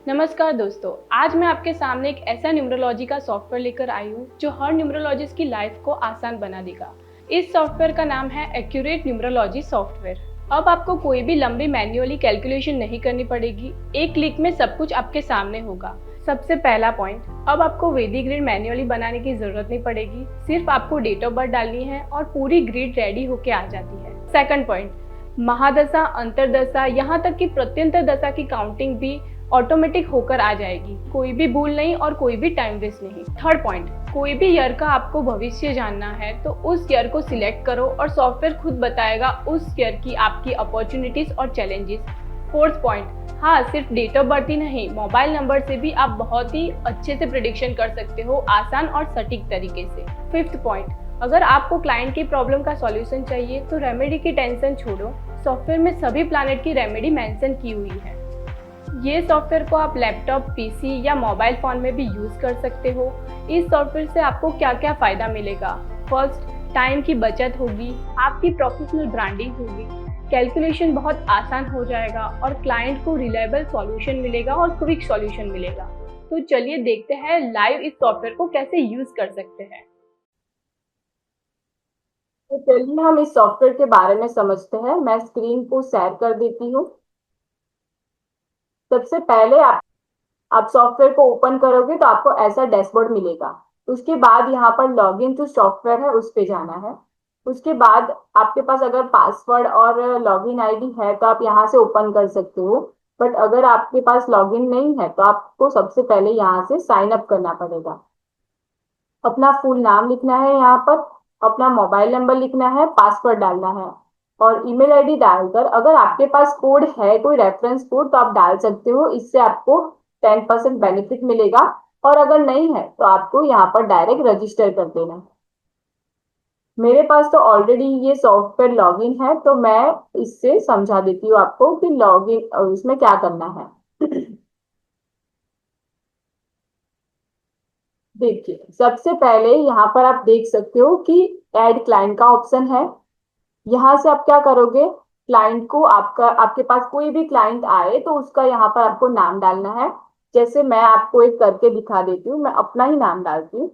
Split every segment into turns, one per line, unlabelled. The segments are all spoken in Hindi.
नमस्कार दोस्तों, आज मैं आपके सामने एक ऐसा न्यूमरोलॉजी का सॉफ्टवेयर लेकर आई हूँ जो हर न्यूमरोलॉजिस्ट की लाइफ को आसान बना देगा। इस सॉफ्टवेयर का नाम है एक्यूरेट न्यूमरोलॉजी सॉफ्टवेयर। अब आपको कोई भी लंबी मैन्युअली कैलकुलेशन नहीं करनी पड़ेगी, एक क्लिक में सब कुछ आपके सामने होगा। सबसे पहला पॉइंट, अब आपको वैदिक ग्रिड मैन्युअली बनाने की जरूरत नहीं पड़ेगी, सिर्फ आपको डेट ऑफ बर्थ डालनी है और पूरी ग्रिड रेडी होके आ जाती है। सेकंड पॉइंट, महादशा, अंतरदशा, यहाँ तक कि प्रत्यंतर दशा की काउंटिंग भी ऑटोमेटिक होकर आ जाएगी। कोई भी भूल नहीं और कोई भी टाइम वेस्ट नहीं। थर्ड पॉइंट, कोई भी ईयर का आपको भविष्य जानना है तो उस ईयर को सिलेक्ट करो और सॉफ्टवेयर खुद बताएगा उस ईयर की आपकी अपॉर्चुनिटीज और चैलेंजेस। फोर्थ पॉइंट, हाँ, सिर्फ डेट ऑफ बर्थ ही नहीं, मोबाइल नंबर से भी आप बहुत ही अच्छे से प्रिडिक्शन कर सकते हो, आसान और सटीक तरीके से। फिफ्थ पॉइंट, अगर आपको क्लाइंट की प्रॉब्लम का सॉल्यूशन चाहिए तो रेमेडी की टेंशन छोड़ो, सॉफ्टवेयर में सभी प्लैनेट की रेमेडी मेंशन की हुई है। ये सॉफ्टवेयर को आप लैपटॉप, पीसी या मोबाइल फ़ोन में भी यूज़ कर सकते हो। इस सॉफ्टवेयर से आपको क्या क्या फ़ायदा मिलेगा? फर्स्ट, टाइम की बचत होगी, आपकी प्रोफेशनल ब्रांडिंग होगी, कैलकुलेशन बहुत आसान हो जाएगा और क्लाइंट को रिलायबल सॉल्यूशन मिलेगा और क्विक सॉल्यूशन मिलेगा। तो चलिए देखते हैं लाइव इस सॉफ्टवेयर को कैसे यूज़ कर सकते हैं।
तो चलिए हम इस सॉफ्टवेयर के बारे में समझते हैं। मैं स्क्रीन को शेयर कर देती हूँ। सबसे पहले आप सॉफ्टवेयर को ओपन करोगे तो आपको ऐसा डैशबोर्ड मिलेगा। उसके बाद यहाँ पर लॉगिन टू सॉफ्टवेयर है, उस पे जाना है। उसके बाद आपके पास अगर पासवर्ड और लॉगिन आईडी है तो आप यहाँ से ओपन कर सकते हो। बट अगर आपके पास लॉगिन नहीं है तो आपको सबसे पहले यहाँ से साइन अप करना पड़ेगा। अपना फुल नाम लिखना है यहाँ पर, अपना मोबाइल नंबर लिखना है, पासवर्ड डालना है और ईमेल आईडी डालकर अगर आपके पास कोड है, कोई रेफरेंस कोड, तो आप डाल सकते हो। इससे आपको 10% बेनिफिट मिलेगा। और अगर नहीं है तो आपको यहाँ पर डायरेक्ट रजिस्टर कर देना है। मेरे पास तो ऑलरेडी ये सॉफ्टवेयर लॉगिन है तो मैं इससे समझा देती हूँ आपको कि लॉगिन इसमें क्या करना है। देखिए, सबसे पहले यहाँ पर आप देख सकते हो कि ऐड क्लाइंट का ऑप्शन है। यहाँ से आप क्या करोगे, क्लाइंट को, आपके पास कोई भी क्लाइंट आए तो उसका यहाँ पर आपको नाम डालना है। जैसे मैं आपको एक करके दिखा देती हूँ, मैं अपना ही नाम डालती हूँ।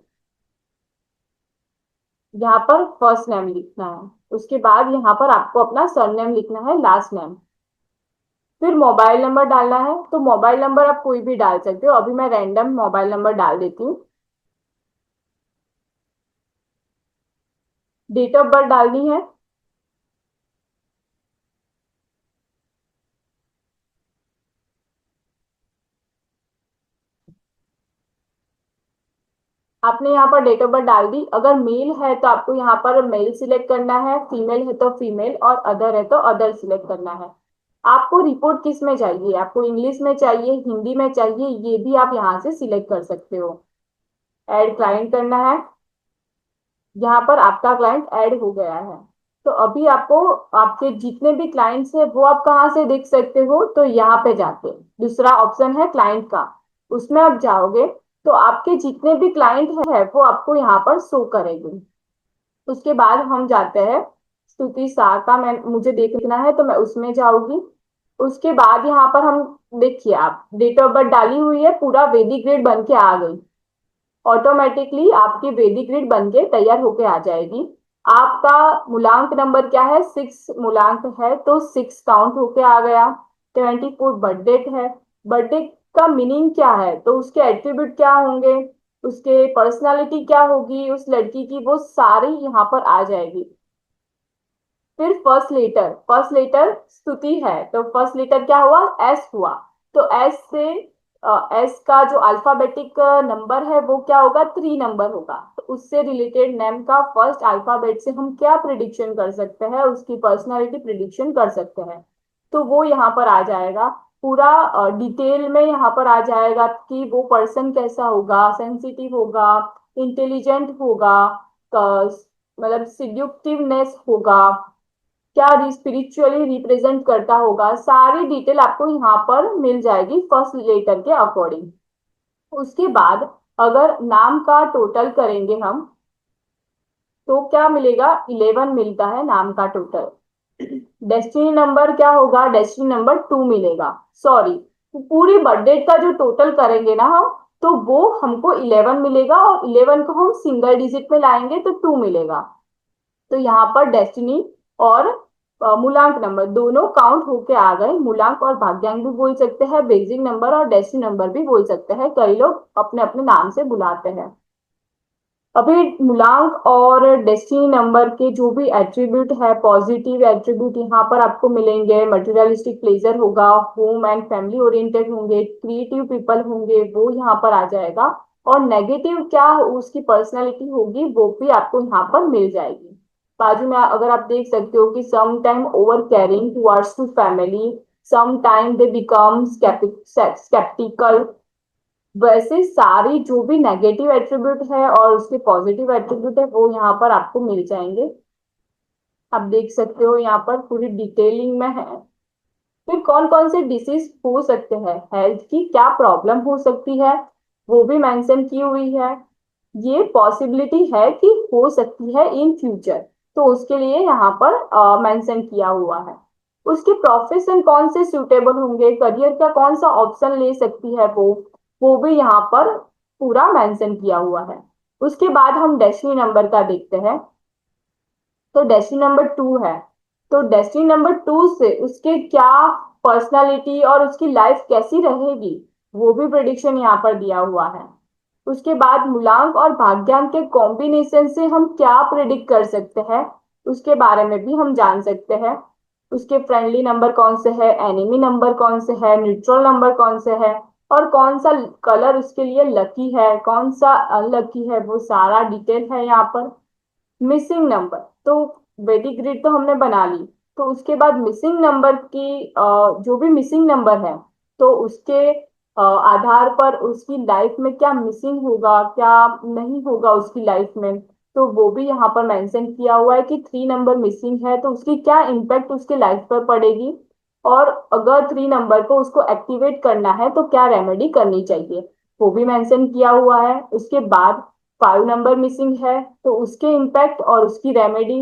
यहाँ पर फर्स्ट नेम लिखना है, उसके बाद यहाँ पर आपको अपना सरनेम लिखना है, लास्ट नेम। फिर मोबाइल नंबर डालना है। तो मोबाइल नंबर आप कोई भी डाल सकते हो, अभी मैं रैंडम मोबाइल नंबर डाल देती हूँ। डेट ऑफ बर्थ डालनी है। आपने यहाँ पर डेट ऑफ बर्थ डाल दी। अगर मेल है तो आपको यहाँ पर मेल सिलेक्ट करना है, फीमेल है तो फीमेल और अदर है तो अदर सिलेक्ट करना है। आपको रिपोर्ट किस में चाहिए, आपको इंग्लिश में चाहिए, हिंदी में चाहिए, ये भी आप यहाँ से सिलेक्ट कर सकते हो। ऐड क्लाइंट करना है। यहाँ पर आपका क्लाइंट ऐड हो गया है। तो अभी आपको आपके जितने भी क्लाइंट्स है वो आप कहाँ से देख सकते हो, तो यहाँ पे जाके दूसरा ऑप्शन है क्लाइंट का, उसमें आप जाओगे तो आपके जितने भी क्लाइंट है वो आपको यहाँ पर शो करेंगे। उसके बाद हम जाते हैं स्तुति शाह का, मैं मुझे देखना है तो मैं उसमें जाऊंगी। उसके बाद यहाँ पर हम, देखिए, आप डेट ऑफ बर्थ डाली हुई है, पूरा वैदिक ग्रिड बन के आ गई। ऑटोमेटिकली आपकी वैदिक ग्रिड बन के तैयार होके आ जाएगी। आपका मूलांक नंबर क्या है, 6 मूलांक है तो 6 काउंट होके आ गया। 24 बर्थ डेट है। बर्थडे का मीनिंग क्या है, तो उसके एट्रीब्यूट क्या होंगे, उसके पर्सनालिटी क्या होगी उस लड़की की, वो सारी यहाँ पर आ जाएगी। फिर फर्स्ट लेटर स्तुति है तो फर्स्ट लेटर क्या हुआ, एस हुआ। तो एस से एस का जो अल्फाबेटिक नंबर है वो क्या होगा, 3 नंबर होगा। तो उससे रिलेटेड नेम का फर्स्ट अल्फाबेट से हम क्या प्रिडिक्शन कर सकते हैं, उसकी पर्सनालिटी प्रिडिक्शन कर सकते हैं। तो वो यहाँ पर आ जाएगा। पूरा डिटेल में यहाँ पर आ जाएगा कि वो पर्सन कैसा होगा, सेंसिटिव होगा, इंटेलिजेंट होगा, मतलब सिड्यूक्टिवनेस होगा, क्या स्पिरिचुअली रिप्रेजेंट करता होगा, सारी डिटेल आपको यहाँ पर मिल जाएगी फर्स्ट लेटर के अकॉर्डिंग। उसके बाद अगर नाम का टोटल करेंगे हम तो क्या मिलेगा, 11 मिलता है नाम का टोटल। डेस्टिनी नंबर क्या होगा, डेस्टिनी नंबर 2 मिलेगा। सॉरी, पूरी बर्थडे का जो टोटल करेंगे ना हम, तो वो हमको 11 मिलेगा, और 11 को हम सिंगल डिजिट में लाएंगे तो 2 मिलेगा। तो यहाँ पर डेस्टिनी और मूलांक नंबर दोनों काउंट होके आ गए। मूलांक और भाग्यांक भी बोल सकते हैं, बेसिक नंबर और डेस्टिनी नंबर भी बोल सकते हैं, कई लोग अपने अपने नाम से बुलाते हैं। अभी मूलांक और डेस्टिनी नंबर के जो भी एट्रीब्यूट है, पॉजिटिव एट्रीब्यूट यहाँ पर आपको मिलेंगे। मटेरियलिस्टिक प्लेजर होगा, होम एंड फैमिली ओरिएंटेड होंगे, क्रिएटिव पीपल होंगे, वो यहाँ पर आ जाएगा। और नेगेटिव क्या उसकी पर्सनैलिटी होगी वो भी आपको यहाँ पर मिल जाएगी। बाजू में अगर आप देख सकते हो कि some time over caring towards to family, some time they become sceptical. वैसे सारी जो भी नेगेटिव एट्रीब्यूट है और उसके पॉजिटिव एट्रीब्यूट है वो यहाँ पर आपको मिल जाएंगे। आप देख सकते हो यहाँ पर पूरी डिटेलिंग में है। फिर कौन कौन से डिसीज हो सकते हैं, हेल्थ की क्या प्रॉब्लम हो सकती है, वो भी मेंशन की हुई है। ये पॉसिबिलिटी है कि हो सकती है इन फ्यूचर, तो उसके लिए यहाँ पर मेंशन किया हुआ है। उसके प्रोफेशन कौन से सूटेबल होंगे, करियर का कौन सा ऑप्शन ले सकती है वो भी यहाँ पर पूरा मेंशन किया हुआ है। उसके बाद हम डेस्टिनी नंबर का देखते हैं। तो डेस्टिनी नंबर 2 है, तो डेस्टिनी नंबर 2 से उसके क्या पर्सनालिटी और उसकी लाइफ कैसी रहेगी, वो भी प्रेडिक्शन यहाँ पर दिया हुआ है। उसके बाद मूलांक और भाग्यांक के कॉम्बिनेशन से हम क्या प्रेडिक्ट कर सकते हैं, उसके बारे में भी हम जान सकते हैं। उसके फ्रेंडली नंबर कौन से है, एनिमी नंबर कौन से है, न्यूट्रल नंबर कौन से है, और कौन सा कलर उसके लिए लकी है, कौन सा अनलकी है, वो सारा डिटेल है यहाँ पर। मिसिंग नंबर, तो वैदिक ग्रिड तो हमने बना ली। तो उसके बाद मिसिंग नंबर की जो भी मिसिंग नंबर है, तो उसके आधार पर उसकी लाइफ में क्या मिसिंग होगा, क्या नहीं होगा उसकी लाइफ में, तो वो भी यहाँ पर मेंशन किया हुआ है कि 3 नंबर मिसिंग है तो उसकी क्या इम्पैक्ट उसके लाइफ पर पड़ेगी। और अगर 3 नंबर को उसको एक्टिवेट करना है तो क्या रेमेडी करनी चाहिए, वो भी मेंशन किया हुआ है। उसके बाद 5 नंबर मिसिंग है तो उसके इम्पैक्ट और उसकी रेमेडी।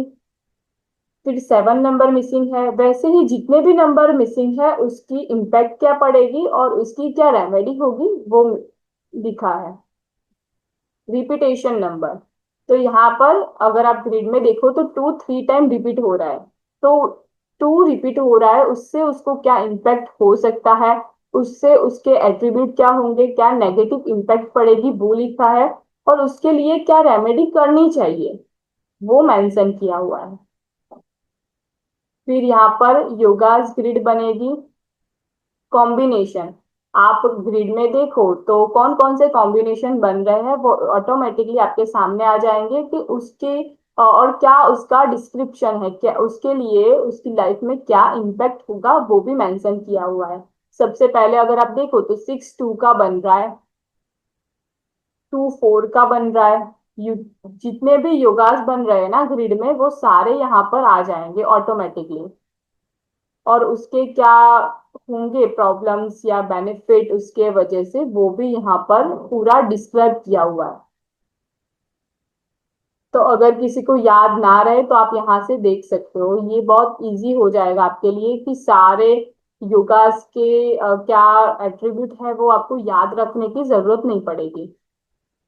फिर 7 नंबर मिसिंग है, वैसे ही जितने भी नंबर मिसिंग है उसकी इम्पैक्ट क्या पड़ेगी और उसकी क्या रेमेडी होगी वो लिखा है। रिपीटेशन नंबर, तो यहाँ पर अगर आप ग्रिड में देखो तो 2 3 टाइम रिपीट हो रहा है, तो 2 रिपीट हो रहा है उससे उसको क्या इम्पैक्ट हो सकता है, उससे उसके एट्रीब्यूट क्या होंगे, क्या नेगेटिव इम्पैक्ट पड़ेगी वो लिखा है। और उसके लिए क्या रेमेडी करनी चाहिए वो मेंशन किया हुआ है। फिर यहाँ पर योगास ग्रिड बनेगी। कॉम्बिनेशन, आप ग्रिड में देखो तो कौन कौन से कॉम्बिनेशन बन रहे हैं वो ऑटोमेटिकली आपके सामने आ जाएंगे कि उसके और क्या उसका डिस्क्रिप्शन है, क्या उसके लिए उसकी लाइफ में क्या इम्पैक्ट होगा वो भी मेंशन किया हुआ है। सबसे पहले अगर आप देखो तो 6 2 का बन रहा है, 2 4 का बन रहा है। यू जितने भी योगास बन रहे हैं ना ग्रिड में वो सारे यहाँ पर आ जाएंगे ऑटोमेटिकली। और उसके क्या होंगे प्रॉब्लम्स या बेनिफिट उसके वजह से वो भी यहाँ पर पूरा डिस्क्राइब किया हुआ है। तो अगर किसी को याद ना रहे तो आप यहाँ से देख सकते हो, ये बहुत इजी हो जाएगा आपके लिए कि सारे योगास के क्या एट्रीब्यूट है वो आपको याद रखने की जरूरत नहीं पड़ेगी।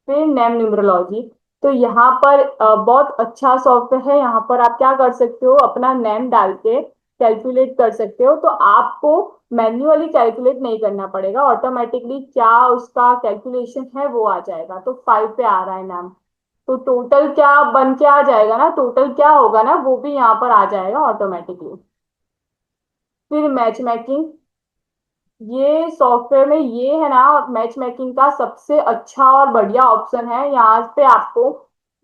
फिर नेम न्यूमरोलॉजी, तो यहाँ पर बहुत अच्छा सॉफ्टवेयर है। यहाँ पर आप क्या कर सकते हो, अपना नेम डाल के कैलकुलेट कर सकते हो, तो आपको मैन्युअली कैलकुलेट नहीं करना पड़ेगा, ऑटोमेटिकली क्या उसका कैलकुलेशन है वो आ जाएगा। तो 5 पे आ रहा है नाम, तो टोटल क्या बन के आ जाएगा ना, टोटल क्या होगा ना वो भी यहाँ पर आ जाएगा ऑटोमेटिकली। फिर मैच मेकिंग, ये सॉफ्टवेयर में ये है ना मैच मेकिंग का सबसे अच्छा और बढ़िया ऑप्शन है। यहाँ पे आपको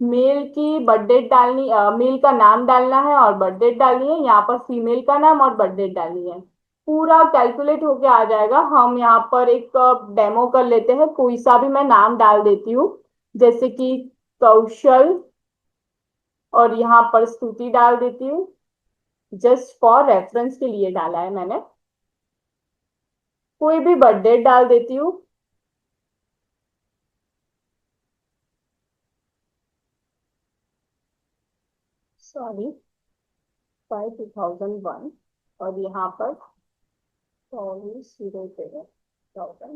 मेल की बर्थ डेट डालनी, मेल का नाम डालना है और बर्थ डेट डालनी है, यहाँ पर फीमेल का नाम और बर्थ डेट डालनी है, पूरा कैलकुलेट होके आ जाएगा। हम यहाँ पर एक डेमो कर लेते हैं, कोई सा भी मैं नाम डाल देती हूँ, जैसे कि कौशल, और यहाँ पर स्तुति डाल देती हूँ, जस्ट फॉर रेफरेंस के लिए डाला है मैंने। कोई भी बर्थ डेट डाल देती हूँ, सॉरी 5 2001, और यहाँ पर 24 0 पे है। क्या होता है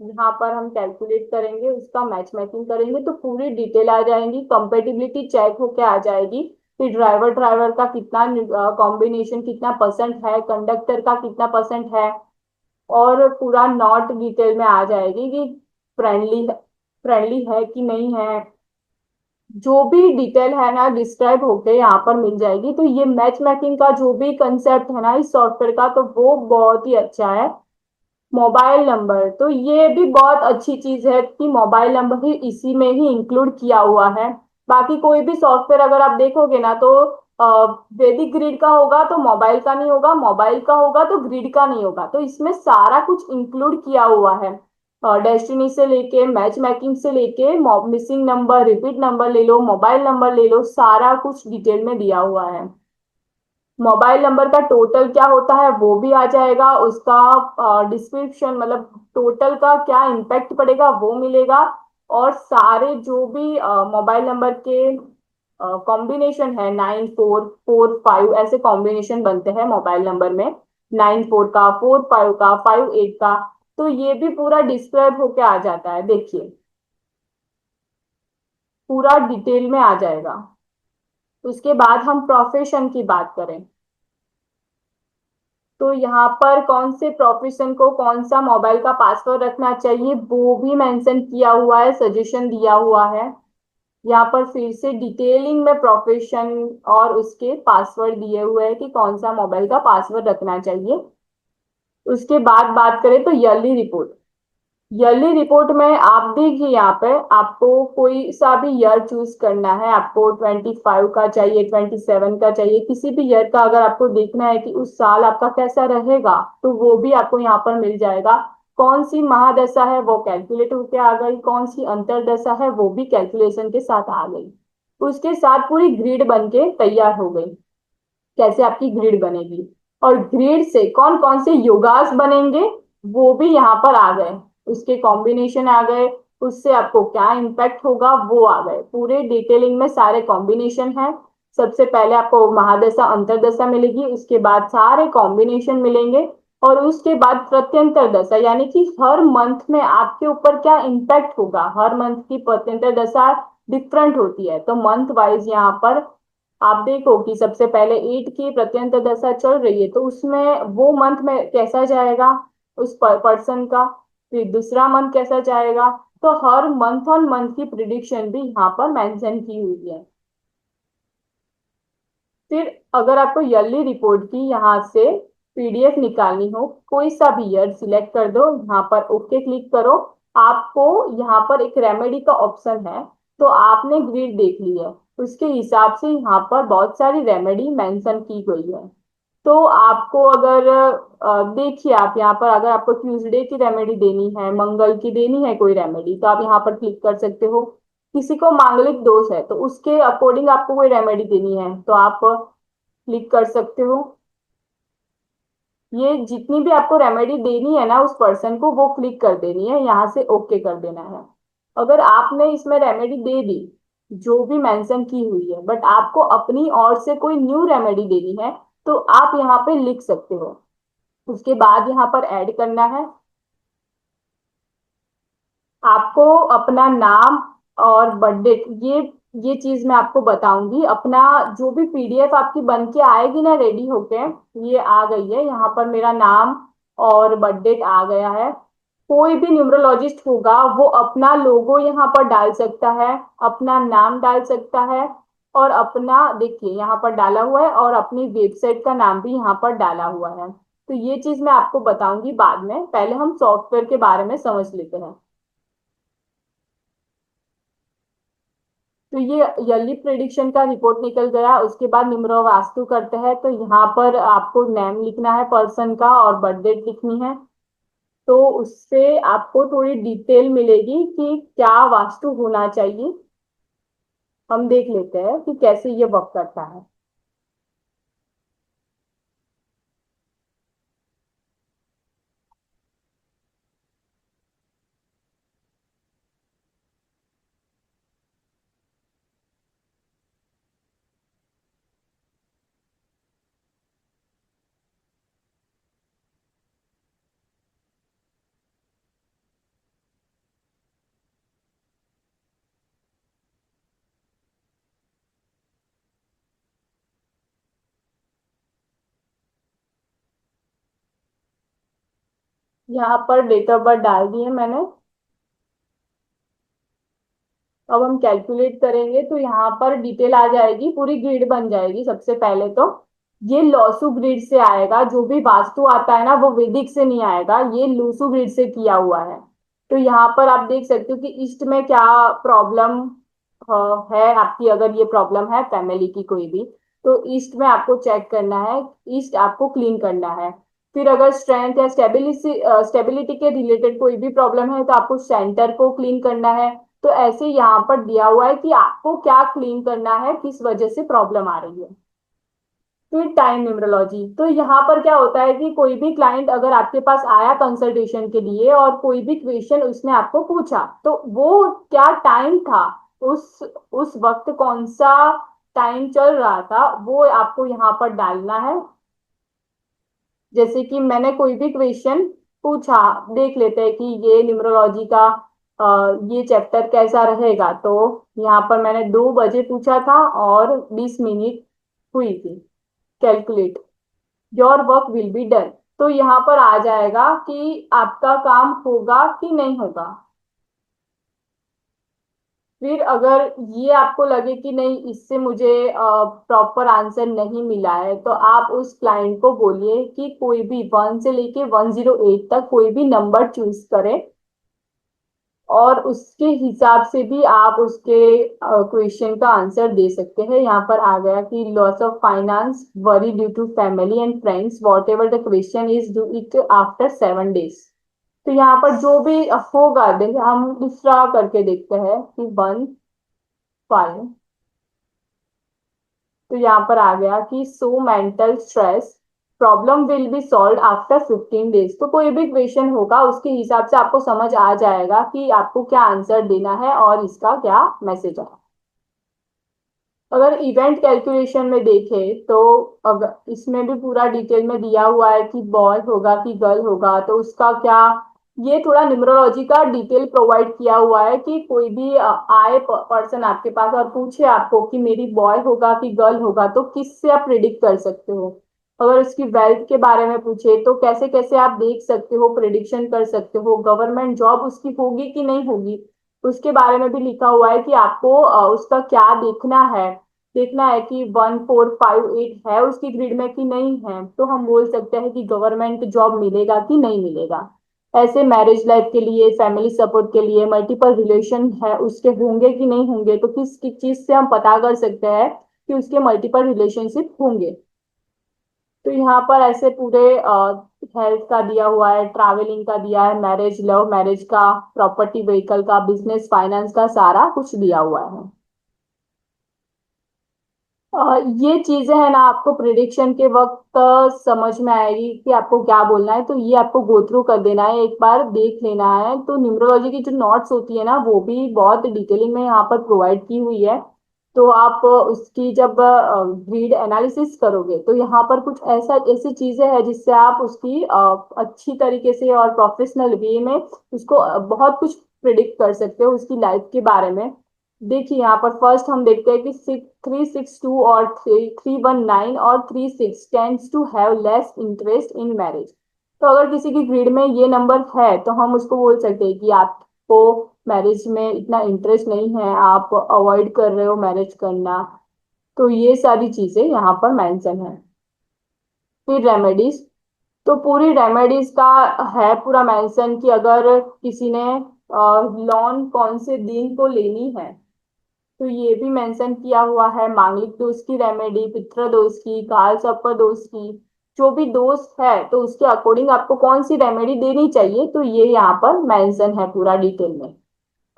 यहाँ पर हम कैलकुलेट करेंगे, उसका मैच मैचिंग करेंगे तो पूरी डिटेल आ जाएंगी, कंपेटिबिलिटी चेक होके आ जाएगी कि ड्राइवर ड्राइवर का कितना कॉम्बिनेशन कितना परसेंट है, कंडक्टर का कितना परसेंट है, और पूरा नॉट डिटेल में आ जाएगी कि फ्रेंडली है कि नहीं है। जो भी डिटेल है ना डिस्क्राइब होके यहाँ पर मिल जाएगी। तो ये मैच मेकिंग का जो भी कंसेप्ट है ना इस सॉफ्टवेयर का, तो वो बहुत ही अच्छा है। मोबाइल नंबर, तो ये भी बहुत अच्छी चीज है कि मोबाइल नंबर ही इसी में ही इंक्लूड किया हुआ है। बाकी कोई भी सॉफ्टवेयर अगर आप देखोगे ना तो वैदिक ग्रिड का होगा तो मोबाइल का नहीं होगा, मोबाइल का होगा तो ग्रिड का नहीं होगा। तो इसमें सारा कुछ इंक्लूड किया हुआ है, डेस्टिनी से लेके मैच मैकिंग से लेके मिसिंग नंबर, रिपीट नंबर ले लो, मोबाइल नंबर ले लो, सारा कुछ डिटेल में दिया हुआ है। मोबाइल नंबर का टोटल क्या होता है वो भी आ जाएगा, उसका डिस्क्रिप्शन मतलब टोटल का क्या इम्पैक्ट पड़ेगा वो मिलेगा। और सारे जो भी मोबाइल नंबर के कॉम्बिनेशन है, 9445 ऐसे कॉम्बिनेशन बनते हैं मोबाइल नंबर में, 94 का, 45 का, 58 का। तो ये भी पूरा डिस्क्राइब होके आ जाता है, देखिए पूरा डिटेल में आ जाएगा। उसके बाद हम प्रोफेशन की बात करें तो यहाँ पर कौन से प्रोफेशन को कौन सा मोबाइल का पासवर्ड रखना चाहिए वो भी मेंशन किया हुआ है, सजेशन दिया हुआ है। यहाँ पर फिर से डिटेलिंग में प्रोफेशन और उसके पासवर्ड दिए हुए हैं कि कौन सा मोबाइल का पासवर्ड रखना चाहिए। उसके बाद बात करें तो ईयरली रिपोर्ट। ईयरली रिपोर्ट में आप देखिए यहाँ पे आपको कोई सा भी ईयर चूज करना है, आपको 25 का चाहिए, 27 का चाहिए, किसी भी ईयर का अगर आपको देखना है कि उस साल आपका कैसा रहेगा तो वो भी आपको यहाँ पर मिल जाएगा। कौन सी महादशा है वो कैलकुलेट होके आ गई, कौन सी अंतरदशा है वो भी कैलकुलेशन के साथ आ गई। उसके साथ पूरी ग्रिड बन के तैयार हो गई, कैसे आपकी ग्रिड बनेगी। और ग्रिड से कौन कौन से योगास बनेंगे वो भी यहाँ पर आ गए, उसके कॉम्बिनेशन आ गए, उससे आपको क्या इम्पैक्ट होगा वो आ गए, पूरे डिटेलिंग में सारे कॉम्बिनेशन है। सबसे पहले आपको महादशा अंतरदशा मिलेगी, उसके बाद सारे कॉम्बिनेशन मिलेंगे, और उसके बाद प्रत्यंतर दशा यानी कि हर मंथ में आपके ऊपर क्या इम्पैक्ट होगा। हर मंथ की प्रत्यंतर दशा डिफरेंट होती है, तो मंथ वाइज यहाँ पर आप देखो कि सबसे पहले 8 की प्रत्यंत दशा चल रही है तो उसमें वो मंथ में कैसा जाएगा उस पर्सन का, फिर दूसरा मंथ कैसा जाएगा। तो हर मंथ ऑन मंथ की प्रिडिक्शन भी यहाँ पर मेंशन की हुई है। फिर अगर आपको ईयरली रिपोर्ट की यहाँ से पीडीएफ निकालनी हो, कोई सा भी ईयर सिलेक्ट कर दो, यहाँ पर ओके क्लिक करो। आपको यहाँ पर एक रेमेडी का ऑप्शन है, तो आपने ग्रिड देख ली है, उसके हिसाब से यहाँ पर बहुत सारी रेमेडी मेंशन की गई है। तो आपको अगर देखिए आप यहाँ पर अगर आपको ट्यूसडे की रेमेडी देनी है, मंगल की देनी है कोई रेमेडी, तो आप यहाँ पर क्लिक कर सकते हो। किसी को मांगलिक दोष है तो उसके अकॉर्डिंग आपको कोई रेमेडी देनी है तो आप क्लिक कर सकते हो। ये जितनी भी आपको रेमेडी देनी है ना उस पर्सन को वो क्लिक कर देनी है, यहाँ से ओके कर देना है। अगर आपने इसमें रेमेडी दे दी जो भी मेंशन की हुई है, बट आपको अपनी ओर से कोई न्यू रेमेडी देनी है तो आप यहाँ पे लिख सकते हो। उसके बाद यहाँ पर ऐड करना है, आपको अपना नाम और बर्थडे। ये चीज मैं आपको बताऊंगी। अपना जो भी पीडीएफ आपकी बन के आएगी ना रेडी होके, ये आ गई है, यहाँ पर मेरा नाम और बर्थडे आ गया है। कोई भी न्यूमरोलॉजिस्ट होगा वो अपना लोगो यहाँ पर डाल सकता है, अपना नाम डाल सकता है, और अपना देखिए यहाँ पर डाला हुआ है, और अपनी वेबसाइट का नाम भी यहाँ पर डाला हुआ है। तो ये चीज मैं आपको बताऊंगी बाद में, पहले हम सॉफ्टवेयर के बारे में समझ लेते हैं। तो ये ईयरली प्रिडिक्शन का रिपोर्ट निकल गया। उसके बाद न्यूमरो वास्तु करते हैं, तो यहाँ पर आपको नेम लिखना है पर्सन का और बर्थ डेट लिखनी है। तो उससे आपको थोड़ी डिटेल मिलेगी कि क्या वास्तु होना चाहिए। हम देख लेते हैं कि कैसे ये वर्क करता है। यहाँ पर डेट ऑफ बर्थ डाल दिए मैंने। अब हम कैलकुलेट करेंगे तो यहाँ पर डिटेल आ जाएगी, पूरी ग्रिड बन जाएगी। सबसे पहले तो ये लॉसू ग्रिड से आएगा, जो भी वास्तु आता है ना वो वैदिक से नहीं आएगा, ये लूसू ग्रिड से किया हुआ है। तो यहाँ पर आप देख सकते हो कि ईस्ट में क्या प्रॉब्लम है आपकी। अगर ये प्रॉब्लम है फैमिली की कोई भी, तो ईस्ट में आपको चेक करना है, ईस्ट आपको क्लीन करना है। फिर अगर स्ट्रेंथ या स्टेबिलिटी के रिलेटेड कोई भी प्रॉब्लम है तो आपको सेंटर को क्लीन करना है। तो ऐसे यहाँ पर दिया हुआ है कि आपको क्या क्लीन करना है, किस वजह से प्रॉब्लम आ रही है। फिर टाइम न्यूमरोलॉजी, तो यहाँ पर क्या होता है कि कोई भी क्लाइंट अगर आपके पास आया कंसल्टेशन के लिए और कोई भी क्वेश्चन उसने आपको पूछा, तो वो क्या टाइम था, उस वक्त कौन सा टाइम चल रहा था, वो आपको यहाँ पर डालना है। जैसे कि मैंने कोई भी क्वेश्चन पूछा, देख लेते हैं कि ये न्यूमरोलॉजी का ये चैप्टर कैसा रहेगा। तो यहाँ पर मैंने 2 बजे पूछा था और 20 मिनट हुई थी। Calculate your work will be done, तो यहाँ पर आ जाएगा कि आपका काम होगा कि नहीं होगा। फिर अगर ये आपको लगे कि नहीं, इससे मुझे प्रॉपर आंसर नहीं मिला है, तो आप उस क्लाइंट को बोलिए कि कोई भी 1 से लेके 108 तक कोई भी नंबर चूज करें, और उसके हिसाब से भी आप उसके क्वेश्चन का आंसर दे सकते हैं। यहाँ पर आ गया कि loss of finance, worry due to family and friends, whatever the question is, do it after 7 days. तो यहाँ पर जो भी होगा, देखिए हम दूसरा करके देखते हैं कि 1 5। तो यहाँ पर आ गया कि so mental stress, problem will be solve after 15 days. तो कोई भी क्वेश्चन होगा उसके हिसाब से आपको समझ आ जाएगा कि आपको क्या आंसर देना है और इसका क्या मैसेज है। अगर इवेंट कैलकुलेशन में देखें तो अगर इसमें भी पूरा डिटेल में दिया हुआ है कि बॉय होगा कि गर्ल होगा, तो उसका क्या, ये थोड़ा न्यूमरोलॉजी का डिटेल प्रोवाइड किया हुआ है कि कोई भी आए पर्सन आपके पास और पूछे आपको कि मेरी बॉय होगा कि गर्ल होगा, तो किससे आप प्रिडिक्ट कर सकते हो। अगर उसकी वेल्थ के बारे में पूछे तो कैसे कैसे आप देख सकते हो, प्रिडिक्शन कर सकते हो। गवर्नमेंट जॉब उसकी होगी कि नहीं होगी, उसके बारे में भी लिखा हुआ है कि आपको उसका क्या देखना है कि 1458 है उसकी ग्रिड में कि नहीं है, तो हम बोल सकते हैं कि गवर्नमेंट जॉब मिलेगा कि नहीं मिलेगा। ऐसे मैरिज लाइफ के लिए, फैमिली सपोर्ट के लिए, मल्टीपल रिलेशन है उसके होंगे कि नहीं होंगे, तो किस किस चीज से हम पता कर सकते हैं कि उसके मल्टीपल रिलेशनशिप होंगे। तो यहाँ पर ऐसे पूरे हेल्थ का दिया हुआ है, ट्रैवलिंग का दिया है, मैरिज, लव मैरिज का, प्रॉपर्टी व्हीकल का, बिजनेस फाइनेंस का, सारा कुछ दिया हुआ है। ये चीजें है ना आपको प्रिडिक्शन के वक्त समझ में आएगी कि आपको क्या बोलना है, तो ये आपको गो थ्रू कर देना है, एक बार देख लेना है। तो न्यूमरोलॉजी की जो नोट्स होती है ना वो भी बहुत डिटेलिंग में यहाँ पर प्रोवाइड की हुई है। तो आप उसकी जब ग्रीड एनालिसिस करोगे तो यहाँ पर कुछ ऐसा ऐसी चीजें हैं जिससे आप उसकी अच्छी तरीके से और प्रोफेशनल वे में उसको बहुत कुछ प्रिडिक्ट कर सकते हो उसकी लाइफ के बारे में। देखिए यहाँ पर फर्स्ट हम देखते हैं कि 362 और 319 और 36 tends to have less interest in marriage. तो अगर किसी की ग्रिड में ये नंबर है तो हम उसको बोल सकते हैं कि आपको मैरिज में इतना इंटरेस्ट नहीं है, आप अवॉइड कर रहे हो मैरिज करना। तो ये सारी चीजें यहाँ पर मेंशन है। फिर रेमेडीज, तो पूरी रेमेडीज का है पूरा मेंशन कि अगर किसी ने लोन कौन से दिन को लेनी है, तो ये भी मेंशन किया हुआ है। मांगलिक दोष की रेमेडी, पितृ दोष की, काल सर्प दोष की, जो भी दोष है तो उसके अकॉर्डिंग आपको कौन सी रेमेडी देनी चाहिए, तो ये यहाँ पर मेंशन है पूरा डिटेल में।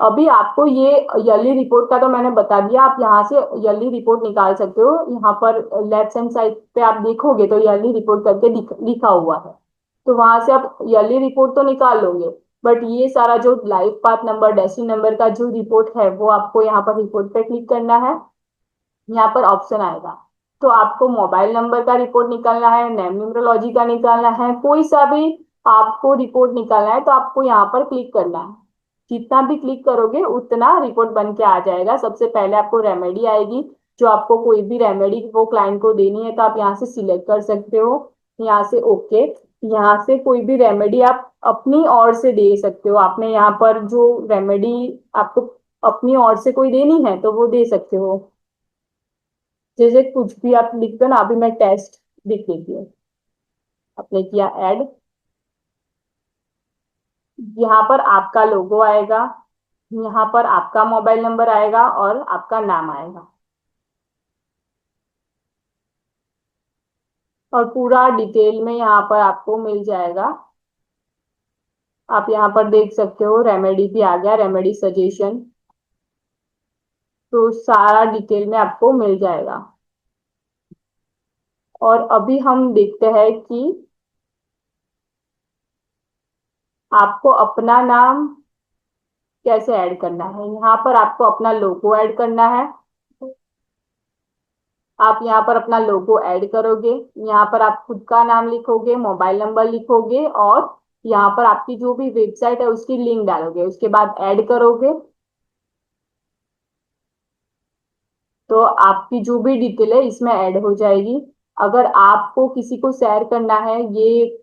अभी आपको ये ईयरली रिपोर्ट का तो मैंने बता दिया, आप यहाँ से ईयरली रिपोर्ट निकाल सकते हो। यहाँ पर लेफ्ट हैंड साइड पे आप देखोगे तो ईयरली रिपोर्ट करके लिखा हुआ है, तो वहां से आप ईयरली रिपोर्ट तो निकाल लोगे। बट ये सारा जो life path number, destiny number का जो रिपोर्ट है वो आपको यहाँ पर रिपोर्ट पे क्लिक करना है। यहाँ पर ऑप्शन आएगा, तो आपको मोबाइल नंबर का रिपोर्ट निकालना है, नेम न्यूमरोलॉजी का निकालना है, कोई सा भी आपको रिपोर्ट निकालना है तो आपको यहाँ पर क्लिक करना है। जितना भी क्लिक करोगे उतना रिपोर्ट बन के आ जाएगा। सबसे पहले आपको रेमेडी आएगी, जो आपको कोई भी रेमेडी वो क्लाइंट को देनी है तो आप यहाँ से सिलेक्ट कर सकते हो, यहाँ से ओके, यहाँ से कोई भी रेमेडी आप अपनी ओर से दे सकते हो। आपने यहाँ पर जो रेमेडी आपको अपनी ओर से कोई देनी है तो वो दे सकते हो। जैसे कुछ भी आप लिख दो ना, अभी मैं टेस्ट लिख देती हूँ। आपने किया ऐड, यहाँ पर आपका लोगो आएगा, यहाँ पर आपका मोबाइल नंबर आएगा और आपका नाम आएगा और पूरा डिटेल में यहाँ पर आपको मिल जाएगा। आप यहाँ पर देख सकते हो रेमेडी भी आ गया, रेमेडी सजेशन। तो सारा डिटेल में आपको मिल जाएगा। और अभी हम देखते हैं कि आपको अपना नाम कैसे ऐड करना है। यहाँ पर आपको अपना लोगो ऐड करना है। आप यहाँ पर अपना लोगो ऐड करोगे, यहाँ पर आप खुद का नाम लिखोगे, मोबाइल नंबर लिखोगे और यहाँ पर आपकी जो भी वेबसाइट है उसकी लिंक डालोगे, उसके बाद ऐड करोगे। तो आपकी जो भी डिटेल है इसमें ऐड हो जाएगी। अगर आपको किसी को शेयर करना है, ये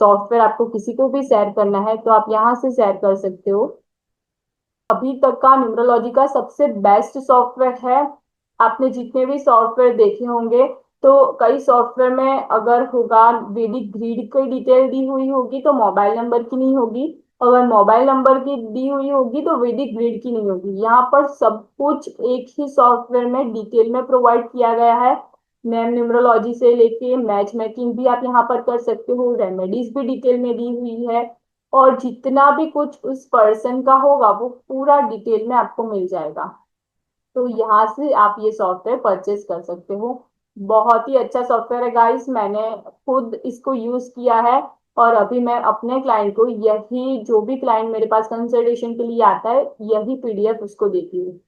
सॉफ्टवेयर आपको किसी को भी शेयर करना है तो आप यहाँ से शेयर कर सकते हो। अभी तक का न्यूमरोलॉजी का सबसे बेस्ट सॉफ्टवेयर है। आपने जितने भी सॉफ्टवेयर देखे होंगे तो कई सॉफ्टवेयर में अगर होगा वैदिक ग्रीड की डिटेल दी हुई होगी तो मोबाइल नंबर की नहीं होगी, अगर मोबाइल नंबर की दी हुई होगी तो वैदिक ग्रीड की नहीं होगी। यहाँ पर सब कुछ एक ही सॉफ्टवेयर में डिटेल में प्रोवाइड किया गया है। नेम न्यूमरोलॉजी से लेके मैच मेकिंग भी आप यहाँ पर कर सकते हो, रेमेडीज भी डिटेल में दी हुई है और जितना भी कुछ उस पर्सन का होगा वो पूरा डिटेल में आपको मिल जाएगा। तो यहाँ से आप ये सॉफ्टवेयर परचेज कर सकते हो। बहुत ही अच्छा सॉफ्टवेयर है गाइस, मैंने खुद इसको यूज किया है और अभी मैं अपने क्लाइंट को यही, जो भी क्लाइंट मेरे पास कंसल्टेशन के लिए आता है, यही पीडीएफ उसको देती हूँ।